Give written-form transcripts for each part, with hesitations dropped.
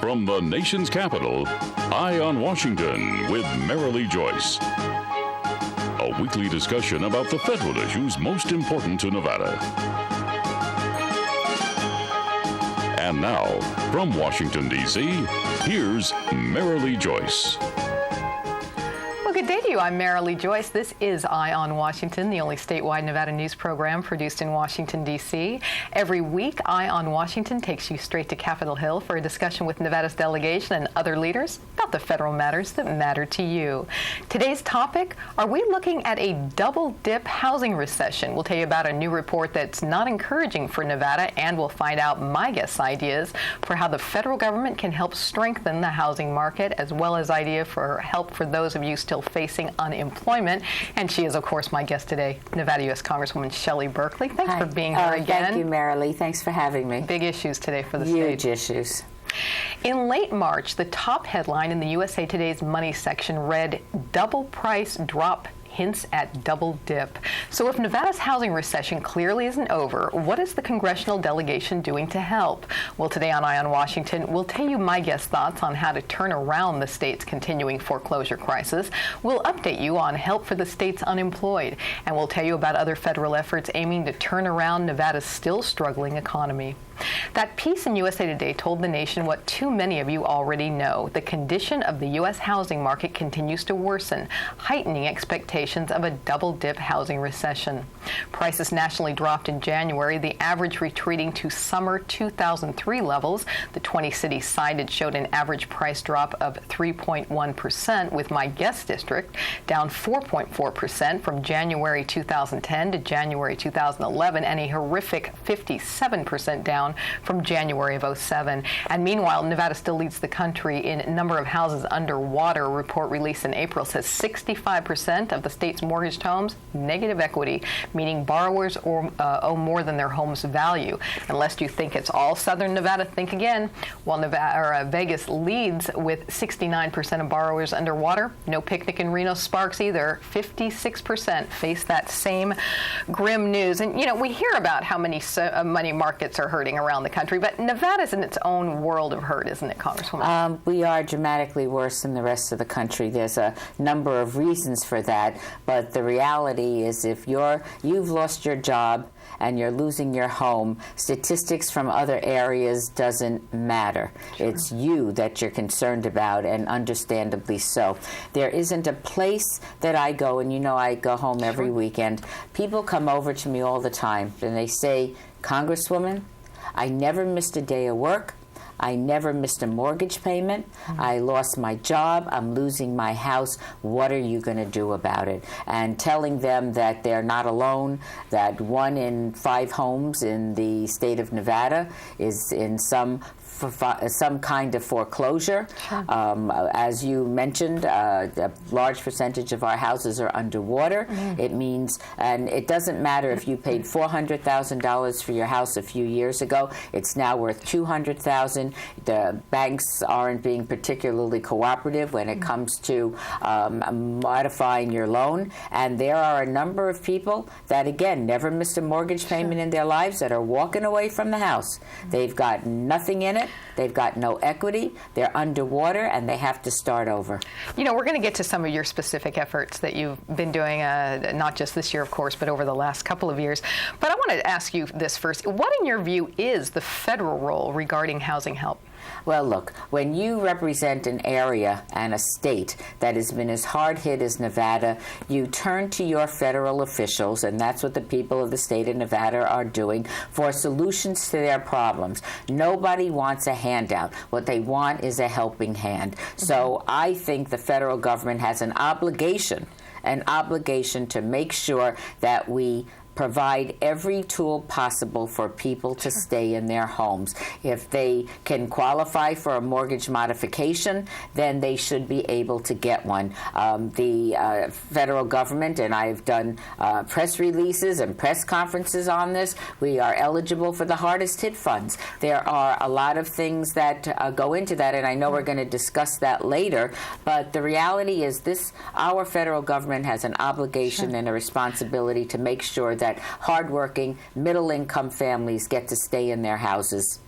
From the nation's capital, Eye on Washington with Marilee Joyce. A weekly discussion about the federal issues most important to Nevada. And now, from Washington, D.C., here's Marilee Joyce. Well, good day to you. I'm Marilee Joyce. This is Eye on Washington, the only statewide Nevada news program produced in Washington, D.C. Every week, Eye on Washington takes you straight to Capitol Hill for a discussion with Nevada's delegation and other leaders about the federal matters that matter to you. Today's topic, are we looking at a double-dip housing recession? We'll tell you about a new report that's not encouraging for Nevada, and we'll find out my guest's ideas for how the federal government can help strengthen the housing market, as well as idea for help for those of you still facing unemployment. And she is, of course, my guest today, Nevada U.S. Congresswoman Shelley Berkley. Thanks for being here again. Thank you, Marilee. Thanks for having me. Big issues today for the state. Huge issues. In late March, the top headline in the USA Today's Money section read, "Double price drop hints at double dip." So if Nevada's housing recession clearly isn't over, what is the congressional delegation doing to help? Well, today on Eye on Washington, we'll tell you my guest's thoughts on how to turn around the state's continuing foreclosure crisis. We'll update you on help for the state's unemployed. And we'll tell you about other federal efforts aiming to turn around Nevada's still struggling economy. That piece in USA Today told the nation what too many of you already know. The condition of the U.S. housing market continues to worsen, heightening expectations of a double-dip housing recession. Prices nationally dropped in January, the average retreating to summer 2003 levels. The 20 cities cited showed an average price drop of 3.1%, with my guest district down 4.4% from January 2010 to January 2011, and a horrific 57% down from January of 2007. And meanwhile, Nevada still leads the country in number of houses underwater. A report released in April says 65% of the state's mortgaged homes negative equity, meaning borrowers owe more than their home's value. Unless you think it's all Southern Nevada, think again. While Vegas leads with 69% of borrowers underwater, no picnic in Reno sparks either. 56% face that same grim news. And you know, we hear about how many money markets are hurting around the country, but Nevada's in its own world of hurt, isn't it, Congresswoman? We are dramatically worse than the rest of the country. There's a number of reasons for that, but the reality is if you've lost your job and you're losing your home, statistics from other areas doesn't matter. Sure. It's you that you're concerned about, and understandably so. There isn't a place that I go, and you know I go home every weekend. People come over to me all the time, and they say, "Congresswoman, I never missed a day of work. I never missed a mortgage payment. I lost my job. I'm losing my house. What are you going to do about it?" And telling them that they're not alone, that 1 in 5 homes in the state of Nevada is in some kind of foreclosure. Sure. As you mentioned, a large percentage of our houses are underwater. It means, and it doesn't matter if you paid $400,000 for your house a few years ago, it's now worth $200,000. The banks aren't being particularly cooperative when it comes to modifying your loan. And there are a number of people that, again, never missed a mortgage payment in their lives that are walking away from the house. They've got nothing in it. They've got no equity. They're underwater, and they have to start over. You know, we're going to get to some of your specific efforts that you've been doing, not just this year, of course, but over the last couple of years. But I want to ask you this first. What, in your view, is the federal role regarding housing help? Well, look, when you represent an area and a state that has been as hard hit as Nevada, you turn to your federal officials, and that's what the people of the state of Nevada are doing, for solutions to their problems. Nobody wants a handout. What they want is a helping hand. So I think the federal government has an obligation to make sure that we provide every tool possible for people to stay in their homes. If they can qualify for a mortgage modification, then they should be able to get one. The federal government, and I've done press releases and press conferences on this, we are eligible for the hardest hit funds. There are a lot of things that go into that, and I know we're going to discuss that later, but the reality is our federal government has an obligation and a responsibility to make sure that hardworking, middle-income families get to stay in their houses.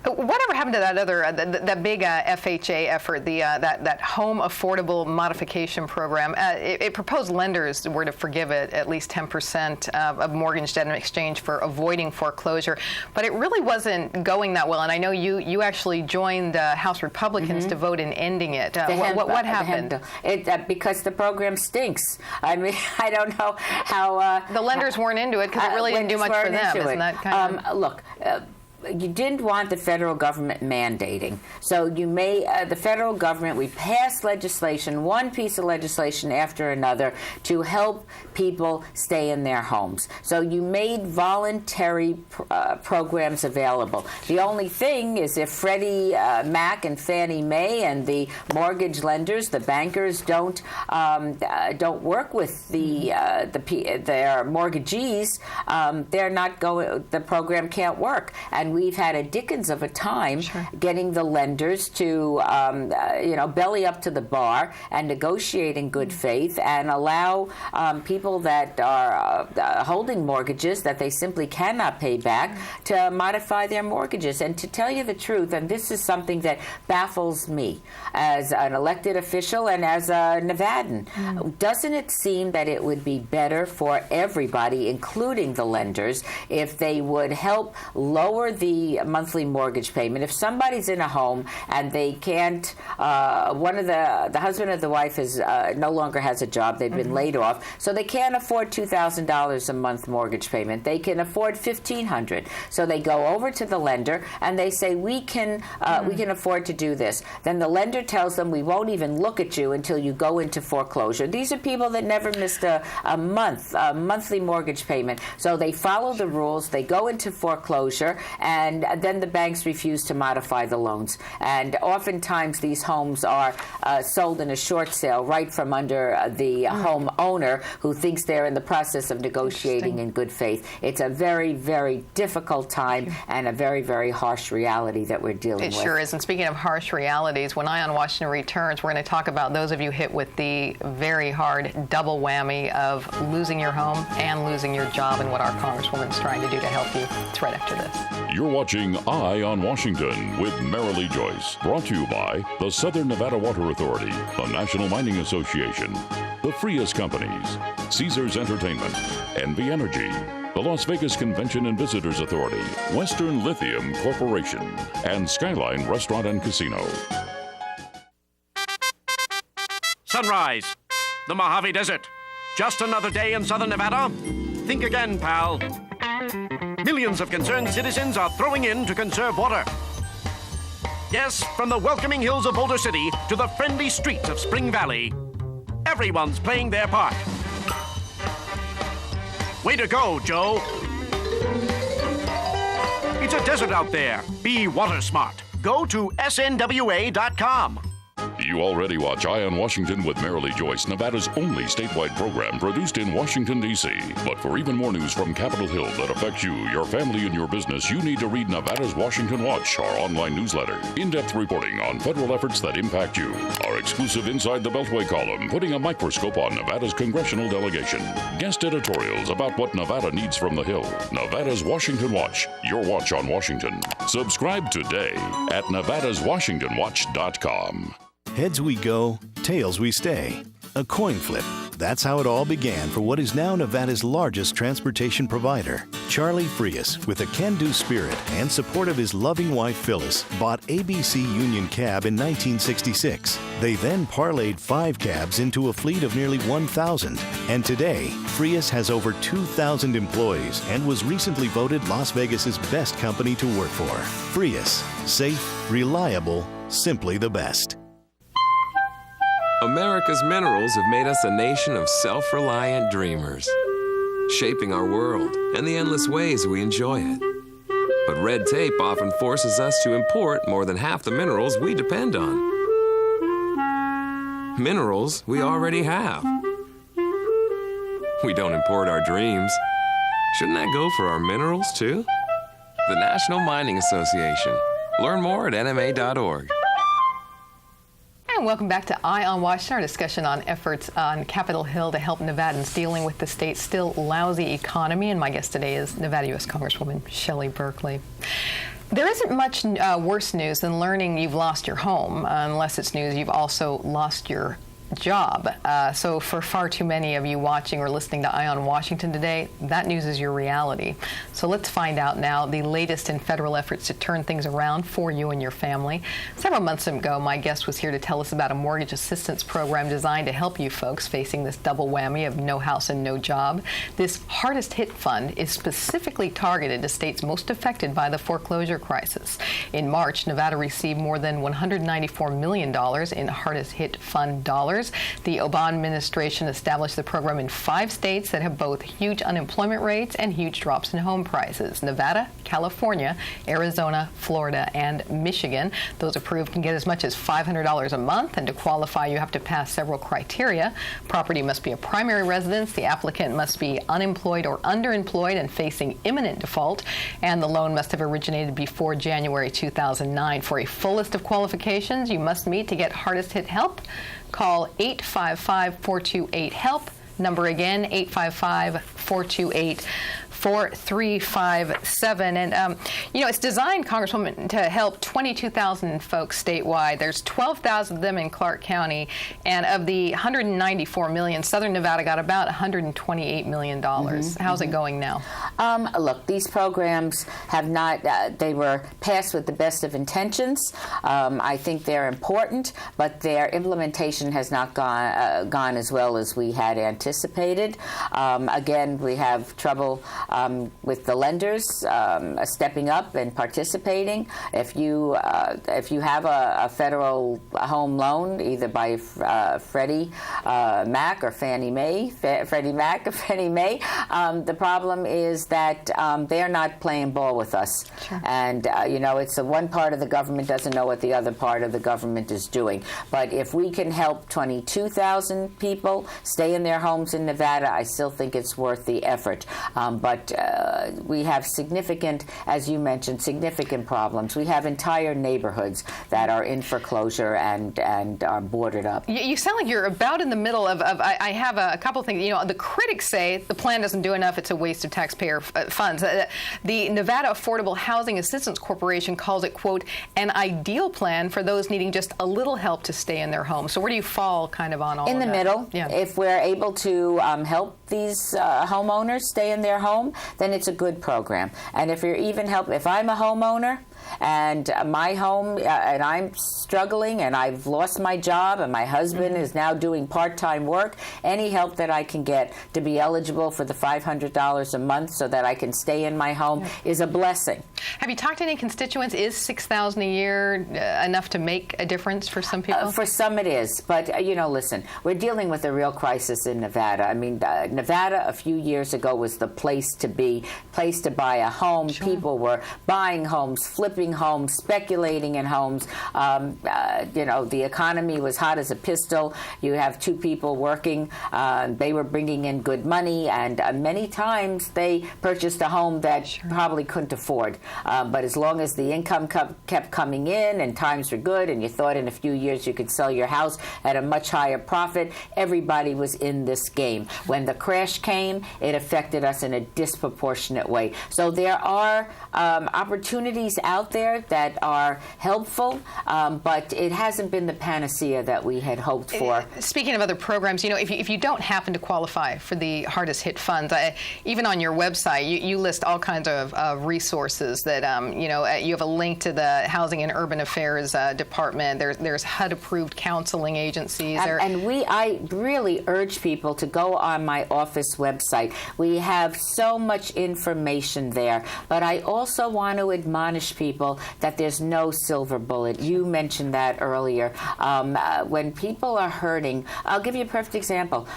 Whatever happened to that other, that big FHA effort, that Home Affordable Modification Program? It proposed lenders were to forgive it at least 10% of mortgage debt in exchange for avoiding foreclosure, but it really wasn't going that well. And I know you actually joined House Republicans to vote in ending it. What happened? Because the program stinks. I mean, I don't know how the lenders weren't into it because it really didn't do much for them. Isn't that kind of look? You didn't want the federal government mandating. So you made the federal government, we passed legislation, one piece of legislation after another, to help people stay in their homes. So you made voluntary programs available. The only thing is if Freddie Mac and Fannie Mae and the mortgage lenders, the bankers, don't work with their mortgagees, they're not going. The program can't work. And we've had a dickens of a time getting the lenders to, belly up to the bar and negotiate in good faith and allow people that are holding mortgages that they simply cannot pay back to modify their mortgages. And to tell you the truth, and this is something that baffles me as an elected official and as a Nevadan, doesn't it seem that it would be better for everybody, including the lenders, if they would help lower the monthly mortgage payment? If somebody's in a home and they can't, one of the husband or the wife is no longer has a job, they've been laid off, so they can't afford $2,000 a month mortgage payment. They can afford $1,500. So they go over to the lender and they say, we can afford to do this. Then the lender tells them, we won't even look at you until you go into foreclosure. These are people that never missed a monthly mortgage payment. So they follow the rules, they go into foreclosure, and then the banks refuse to modify the loans. And oftentimes these homes are sold in a short sale right from under the home owner who thinks they're in the process of negotiating in good faith. It's a very, very difficult time and a very, very harsh reality that we're dealing with. It sure is. And speaking of harsh realities, when Eye on Washington returns, we're going to talk about those of you hit with the very hard double whammy of losing your home and losing your job and what our Congresswoman's trying to do to help you. It's right after this. You're watching Eye on Washington with Marilee Joyce, brought to you by the Southern Nevada Water Authority, the National Mining Association, the Frias Companies, Caesars Entertainment, NV Energy, the Las Vegas Convention and Visitors Authority, Western Lithium Corporation, and Skyline Restaurant and Casino. Sunrise, the Mojave Desert. Just another day in Southern Nevada? Think again, pal. Millions of concerned citizens are throwing in to conserve water. Yes, from the welcoming hills of Boulder City to the friendly streets of Spring Valley, everyone's playing their part. Way to go, Joe. It's a desert out there. Be water smart. Go to snwa.com. You already watch Eye on Washington with Marilee Joyce, Nevada's only statewide program produced in Washington, D.C. But for even more news from Capitol Hill that affects you, your family, and your business, you need to read Nevada's Washington Watch, our online newsletter. In-depth reporting on federal efforts that impact you. Our exclusive Inside the Beltway column, putting a microscope on Nevada's congressional delegation. Guest editorials about what Nevada needs from the Hill. Nevada's Washington Watch, your watch on Washington. Subscribe today at nevadaswashingtonwatch.com. Heads we go, tails we stay. A coin flip. That's how it all began for what is now Nevada's largest transportation provider. Charlie Frias, with a can-do spirit and support of his loving wife Phyllis, bought ABC Union Cab in 1966. They then parlayed 5 cabs into a fleet of nearly 1,000. And today, Frias has over 2,000 employees and was recently voted Las Vegas's best company to work for. Frias, safe, reliable, simply the best. America's minerals have made us a nation of self-reliant dreamers, shaping our world and the endless ways we enjoy it. But red tape often forces us to import more than half the minerals we depend on. Minerals we already have. We don't import our dreams. Shouldn't that go for our minerals, too? The National Mining Association. Learn more at nma.org. And welcome back to Eye on Washington, our discussion on efforts on Capitol Hill to help Nevadans dealing with the state's still lousy economy. And my guest today is Nevada U.S. Congresswoman Shelley Berkley. There isn't much worse news than learning you've lost your home, unless it's news you've also lost your job. So for far too many of you watching or listening to Eye on Washington today, that news is your reality. So let's find out now the latest in federal efforts to turn things around for you and your family. Several months ago, my guest was here to tell us about a mortgage assistance program designed to help you folks facing this double whammy of no house and no job. This hardest hit fund is specifically targeted to states most affected by the foreclosure crisis. In March, Nevada received more than $194 million in hardest hit fund dollars. The Obama administration established the program in 5 states that have both huge unemployment rates and huge drops in home prices: Nevada, California, Arizona, Florida, and Michigan. Those approved can get as much as $500 a month, and to qualify, you have to pass several criteria. Property must be a primary residence, the applicant must be unemployed or underemployed and facing imminent default, and the loan must have originated before January 2009. For a full list of qualifications you must meet to get hardest hit help, call 855-428-HELP. Number again, 855-428-4357. And, it's designed, Congresswoman, to help 22,000 folks statewide. There's 12,000 of them in Clark County. And of the $194 million, Southern Nevada got about $128 million. How's it going now? Look, these programs have not, they were passed with the best of intentions. I think they're important, but their implementation has not gone as well as we had anticipated. Again, we have trouble with the lenders stepping up and participating. If you have a federal home loan, either by Freddie Mac or Fannie Mae, the problem is that they're not playing ball with us. Sure. And, it's the one part of the government doesn't know what the other part of the government is doing. But if we can help 22,000 people stay in their homes in Nevada, I still think it's worth the effort. But we have significant, as you mentioned, significant problems. We have entire neighborhoods that are in foreclosure and are boarded up. You sound like you're about in the middle of I have a couple of things. The critics say the plan doesn't do enough. It's a waste of taxpayer funds. The Nevada Affordable Housing Assistance Corporation calls it, quote, an ideal plan for those needing just a little help to stay in their home. So where do you fall kind of on all in of the that? Middle. Yeah. If we're able to help these homeowners stay in their home, then it's a good program. And if I'm a homeowner and my home and I'm struggling and I've lost my job and my husband is now doing part-time work, any help that I can get to be eligible for the $500 a month so that I can stay in my home is a blessing. Have you talked to any constituents? Is $6,000 a year enough to make a difference for some people? For some it is, but listen, we're dealing with a real crisis in Nevada. I mean, Nevada a few years ago was the place to be, place to buy a home. Sure. People were buying homes, flipping homes, speculating in homes. The economy was hot as a pistol. You have 2 people working. They were bringing in good money, and many times they purchased a home that probably couldn't afford. But as long as the income kept coming in and times were good and you thought in a few years you could sell your house at a much higher profit, everybody was in this game. When the crash came, it affected us in a disproportionate way. So there are opportunities out there that are helpful, but it hasn't been the panacea that we had hoped for. Speaking of other programs, if you don't happen to qualify for the hardest hit funds, even on your website, you list all kinds of resources that, you have a link to the Housing and Urban Affairs Department. There's HUD-approved counseling agencies. I really urge people to go on my office website. We have so much information there, but I also want to admonish people that there's no silver bullet. You mentioned that earlier. When people are hurting, I'll give you a perfect example.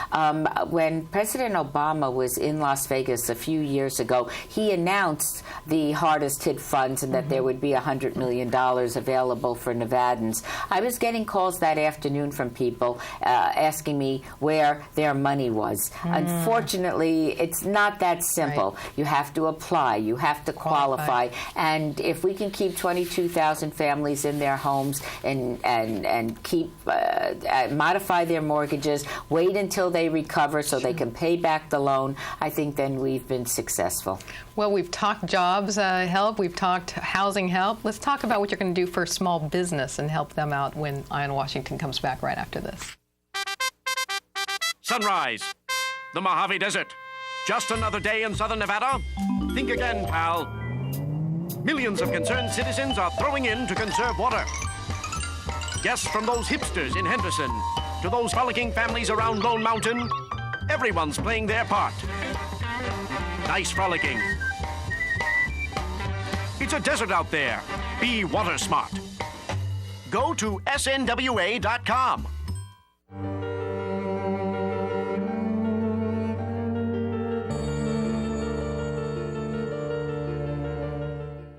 When President Obama was in Las Vegas a few years ago, he announced the hardest hit funds and that there would be $100 million available for Nevadans. I was getting calls that afternoon from people asking me where their money was. Unfortunately, it's not that simple. Right. You have to apply. You have to qualify. And if we can keep 22,000 families in their homes and keep modify their mortgages, wait until they recover so they can pay back the loan, I think then we've been successful. Well, we've talked jobs help, we've talked housing help. Let's talk about what you're going to do for small business and help them out when Eye on Washington comes back right after this. Sunrise, the Mojave Desert. Just another day in southern Nevada? Think again, pal. Millions of concerned citizens are throwing in to conserve water. Guests from those hipsters in Henderson to those frolicking families around Lone Mountain, everyone's playing their part. Nice frolicking. It's a desert out there. Be water smart. Go to snwa.com.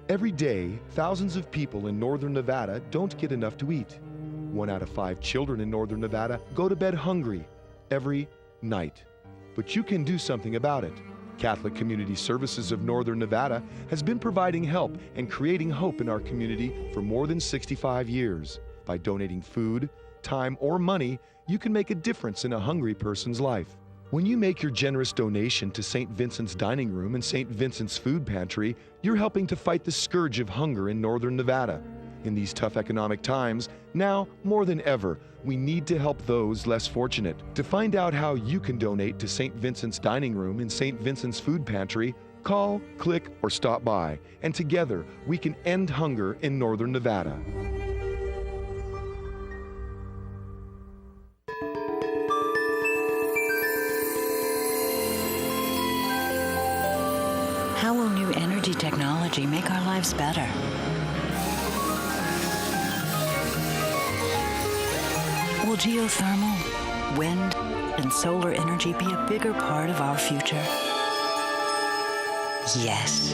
Every day, thousands of people in northern Nevada don't get enough to eat. 1 out of 5 children in northern Nevada go to bed hungry every night. But you can do something about it. Catholic Community Services of Northern Nevada has been providing help and creating hope in our community for more than 65 years. By donating food, time, or money, you can make a difference in a hungry person's life. When you make your generous donation to St. Vincent's Dining Room and St. Vincent's Food Pantry, you're helping to fight the scourge of hunger in northern Nevada. In these tough economic times, now more than ever, we need to help those less fortunate. To find out how you can donate to St. Vincent's Dining Room and St. Vincent's Food Pantry, call, click, or stop by, and together we can end hunger in northern Nevada. How will new energy technology make our lives better? Will geothermal, wind, and solar energy be a bigger part of our future? Yes.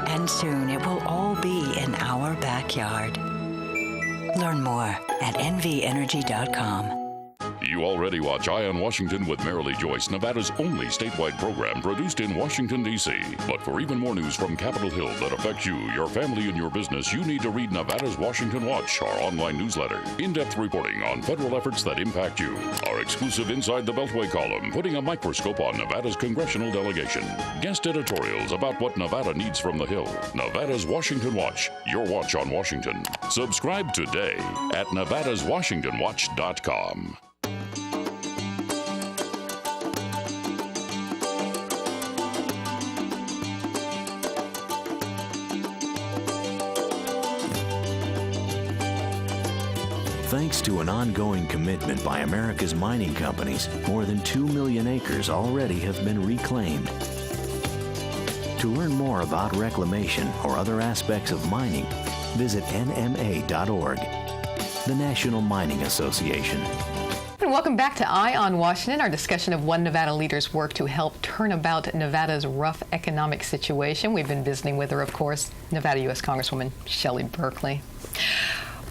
And soon it will all be in our backyard. Learn more at nvenergy.com. You already watch Eye on Washington with Marilee Joyce, Nevada's only statewide program produced in Washington, D.C. But for even more news from Capitol Hill that affects you, your family, and your business, you need to read Nevada's Washington Watch, our online newsletter. In-depth reporting on federal efforts that impact you. Our exclusive Inside the Beltway column, putting a microscope on Nevada's congressional delegation. Guest editorials about what Nevada needs from the Hill. Nevada's Washington Watch, your watch on Washington. Subscribe today at nevadaswashingtonwatch.com. Thanks to an ongoing commitment by America's mining companies, more than 2 million acres already have been reclaimed. To learn more about reclamation or other aspects of mining, visit nma.org, the National Mining Association. And welcome back to Eye on Washington, our discussion of one Nevada leader's work to help turn about Nevada's rough economic situation. We've been visiting with her, of course, Nevada U.S. Congresswoman Shelley Berkley.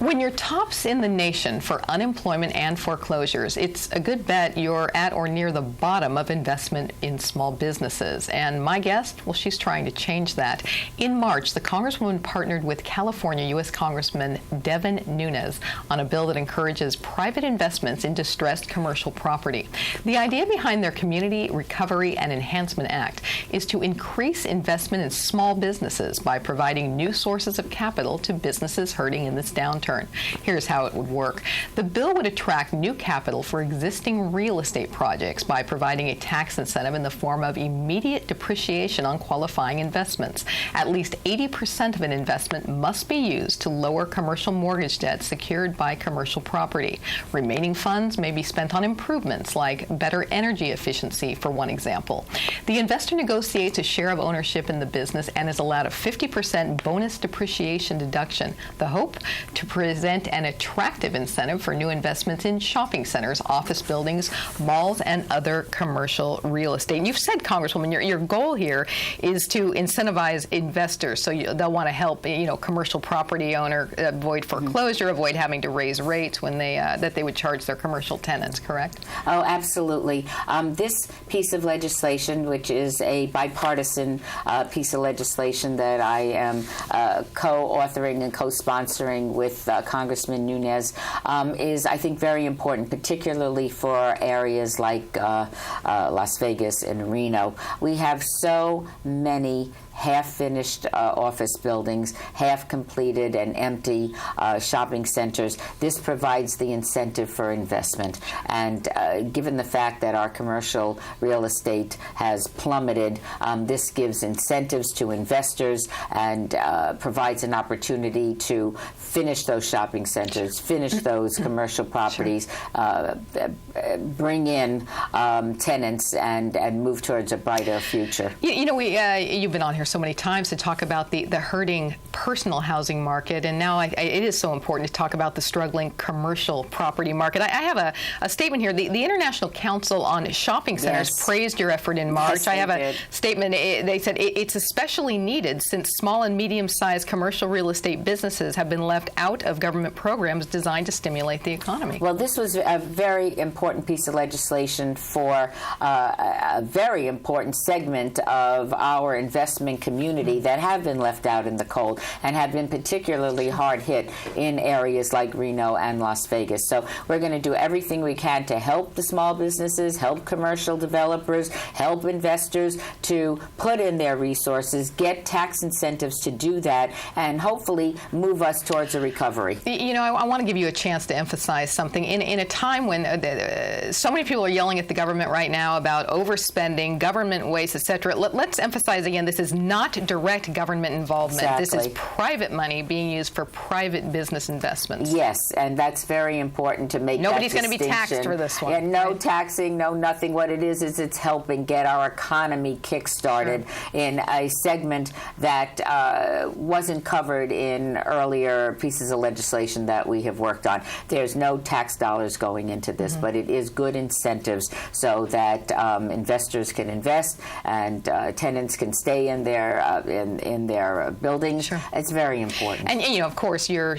When you're tops in the nation for unemployment and foreclosures, it's a good bet you're at or near the bottom of investment in small businesses. And my guest, well, she's trying to change that. In March, the Congresswoman partnered with California U.S. Congressman Devin Nunes on a bill that encourages private investments in distressed commercial property. The idea behind their Community Recovery and Enhancement Act is to increase investment in small businesses by providing new sources of capital to businesses hurting in this downturn. Here's how it would work. The bill would attract new capital for existing real estate projects by providing a tax incentive in the form of immediate depreciation on qualifying investments. At least 80% of an investment must be used to lower commercial mortgage debt secured by commercial property. Remaining funds may be spent on improvements like better energy efficiency, for one example. The investor negotiates a share of ownership in the business and is allowed a 50% bonus depreciation deduction. The hope? To present an attractive incentive for new investments in shopping centers, office buildings, malls, and other commercial real estate. And you've said, Congresswoman, your goal here is to incentivize investors, so they'll want to help, commercial property owner avoid foreclosure, avoid having to raise rates when that they would charge their commercial tenants, correct? Oh, absolutely. This piece of legislation, which is a bipartisan piece of legislation that I am co-authoring and co-sponsoring with Congressman Nunes, is, I think, very important, particularly for areas like Las Vegas and Reno. We have so many half-finished office buildings, half-completed and empty shopping centers. This provides the incentive for investment. And given the fact that our commercial real estate has plummeted, this gives incentives to investors and provides an opportunity to finish those shopping centers, finish those commercial properties, bring in tenants, and move towards a brighter future. You've been on here so many times to talk about the hurting personal housing market, and now it is so important to talk about the struggling commercial property market. I have a statement here. The International Council on Shopping Centers praised your effort in March. Yes, I have a statement. They said it's especially needed since small and medium-sized commercial real estate businesses have been left out of government programs designed to stimulate the economy. Well, this was a very important piece of legislation for a very important segment of our investment community that have been left out in the cold and have been particularly hard hit in areas like Reno and Las Vegas. So we're going to do everything we can to help the small businesses, help commercial developers, help investors to put in their resources, get tax incentives to do that, and hopefully move us towards a recovery. I want to give you a chance to emphasize something. In a time when so many people are yelling at the government right now about overspending, government waste, etc., let's emphasize again, this is not direct government involvement. Exactly. This is private money being used for private business investments. Yes, and that's very important to make Nobody's that going to be taxed for this one. Yeah, no taxing, no nothing. What it is it's helping get our economy kick-started in a segment that wasn't covered in earlier pieces of legislation that we have worked on. There's no tax dollars going into this, but it is good incentives so that investors can invest and tenants can stay in their buildings. Sure. It's very important. And of course, your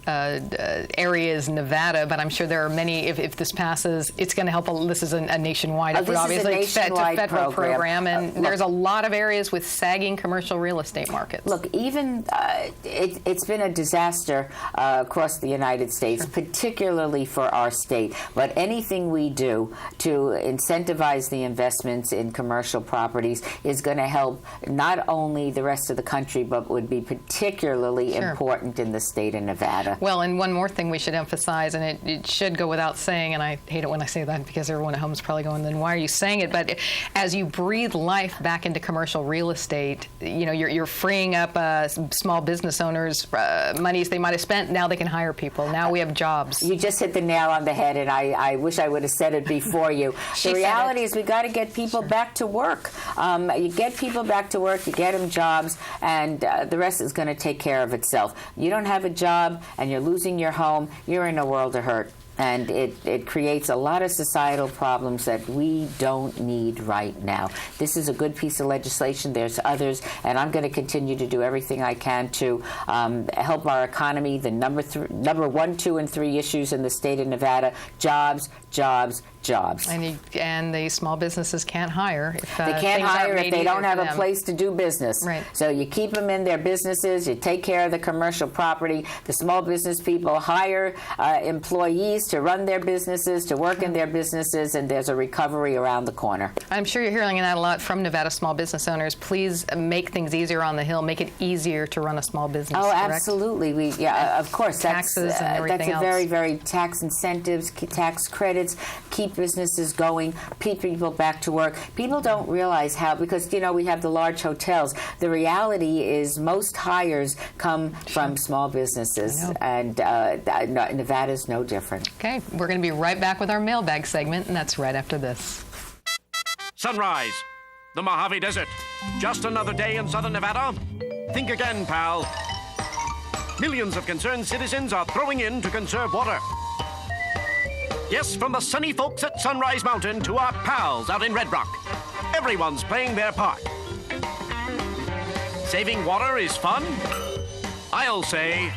area is Nevada, but I'm sure there are many. If this passes, it's going to help. This is a nationwide effort, obviously. It's a federal program, and there's a lot of areas with sagging commercial real estate markets. Look, even it's been a disaster across the United States, particularly for our state. But anything we do to incentivize the investments in commercial properties is going to help not only the rest of the country, but would be particularly important in the state of Nevada. Well, and one more thing we should emphasize, and it should go without saying, and I hate it when I say that because everyone at home is probably going, then why are you saying it? But as you breathe life back into commercial real estate, you're freeing up small business owners' monies they might have spent. Now they can hire people. Now we have jobs. You just hit the nail on the head, and I wish I would have said it before you. The reality is we got to get people back to work. You get people back to work, you get them jobs, and the rest is going to take care of itself. You don't have a job and you're losing your home, you're in a world of hurt. And it creates a lot of societal problems that we don't need right now. This is a good piece of legislation. There's others, and I'm going to continue to do everything I can to help our economy. The number 1, 2, and 3 issues in the state of Nevada: jobs, jobs, jobs. And the small businesses can't hire. They can't hire if they don't have a place to do business. Right. So you keep them in their businesses, you take care of the commercial property. The small business people hire employees to run their businesses, to work in their businesses, and there's a recovery around the corner. I'm sure you're hearing that a lot from Nevada small business owners. Please make things easier on the Hill. Make it easier to run a small business. Oh, correct? Absolutely. Of course. Taxes and everything that's a else. very, very tax incentives, tax credits, keep businesses going, keep people back to work. People don't realize how, because, we have the large hotels. The reality is most hires come from small businesses, and Nevada's no different. Okay, we're going to be right back with our mailbag segment, and that's right after this. Sunrise, the Mojave Desert. Just another day in southern Nevada? Think again, pal. Millions of concerned citizens are throwing in to conserve water. Yes, from the sunny folks at Sunrise Mountain to our pals out in Red Rock. Everyone's playing their part. Saving water is fun? I'll say,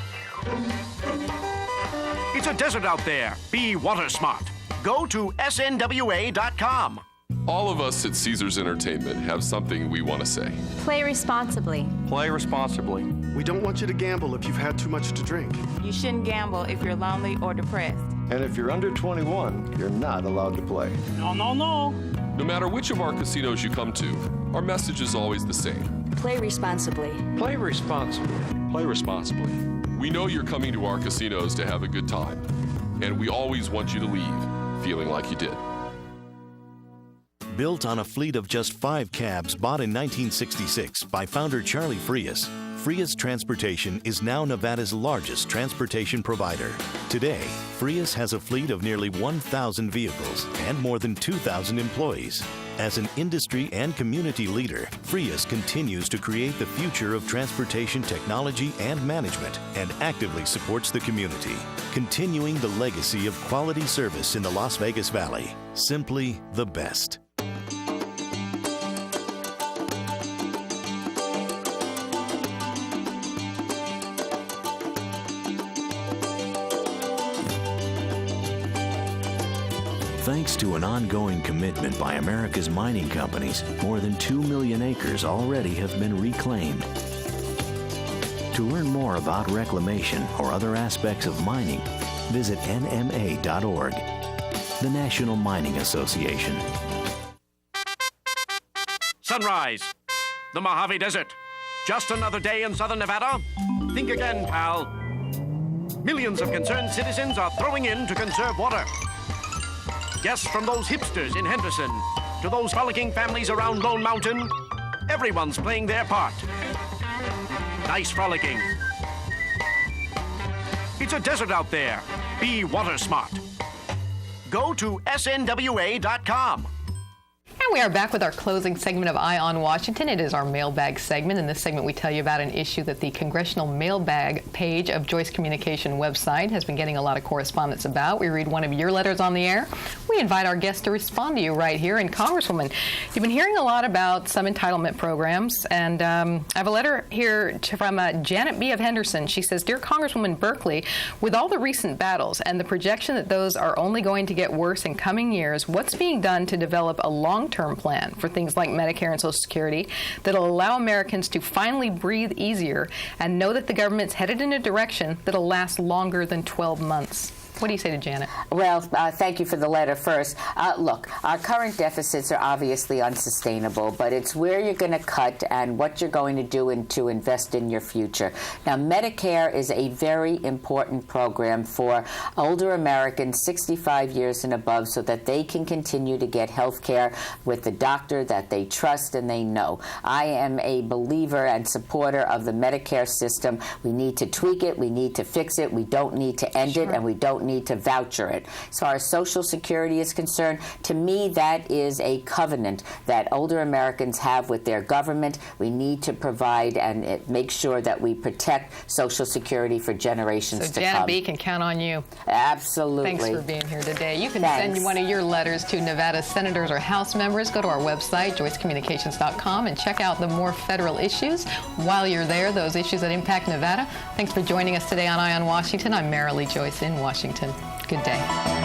it's a desert out there. Be water smart. Go to snwa.com. All of us at Caesars Entertainment have something we want to say. Play responsibly. Play responsibly. We don't want you to gamble if you've had too much to drink. You shouldn't gamble if you're lonely or depressed. And if you're under 21, you're not allowed to play. No, no, no. No matter which of our casinos you come to, our message is always the same. Play responsibly. Play responsibly. Play responsibly. We know you're coming to our casinos to have a good time, and we always want you to leave feeling like you did. Built on a fleet of just 5 cabs bought in 1966 by founder Charlie Frias, Frias Transportation is now Nevada's largest transportation provider. Today, Frias has a fleet of nearly 1,000 vehicles and more than 2,000 employees. As an industry and community leader, Frias continues to create the future of transportation technology and management and actively supports the community, continuing the legacy of quality service in the Las Vegas Valley. Simply the best. Thanks to an ongoing commitment by America's mining companies, more than 2 million acres already have been reclaimed. To learn more about reclamation or other aspects of mining, visit nma.org, the National Mining Association. Sunrise, the Mojave Desert. Just another day in southern Nevada? Think again, pal. Millions of concerned citizens are throwing in to conserve water. Yes, from those hipsters in Henderson to those frolicking families around Lone Mountain, everyone's playing their part. Nice frolicking. It's a desert out there. Be water smart. Go to snwa.com. And we are back with our closing segment of Eye on Washington. It is our mailbag segment. In this segment, we tell you about an issue that the Congressional Mailbag page of Joyce Communication website has been getting a lot of correspondence about. We read one of your letters on the air. We invite our guests to respond to you right here. And Congresswoman, you've been hearing a lot about some entitlement programs. And I have a letter here from Janet B. of Henderson. She says, Dear Congresswoman Berkley, with all the recent battles and the projection that those are only going to get worse in coming years, what's being done to develop a long-term plan for things like Medicare and Social Security that'll allow Americans to finally breathe easier and know that the government's headed in a direction that'll last longer than 12 months? What do you say to Janet? Well, thank you for the letter first. Look, our current deficits are obviously unsustainable, but it's where you're going to cut and what you're going to do to invest in your future. Now, Medicare is a very important program for older Americans 65 years and above so that they can continue to get health care with the doctor that they trust and they know. I am a believer and supporter of the Medicare system. We need to tweak it. We need to fix it. We don't need to end it, and we don't need to voucher it. As far as Social Security is concerned, to me, that is a covenant that older Americans have with their government. We need to provide and make sure that we protect Social Security for generations to come. So Janet B. can count on you. Absolutely. Thanks for being here today. You can send one of your letters to Nevada senators or House members. Go to our website, joycecommunications.com, and check out the more federal issues. While you're there, those issues that impact Nevada. Thanks for joining us today on Eye on Washington. I'm Marilee Joyce in Washington. Good day.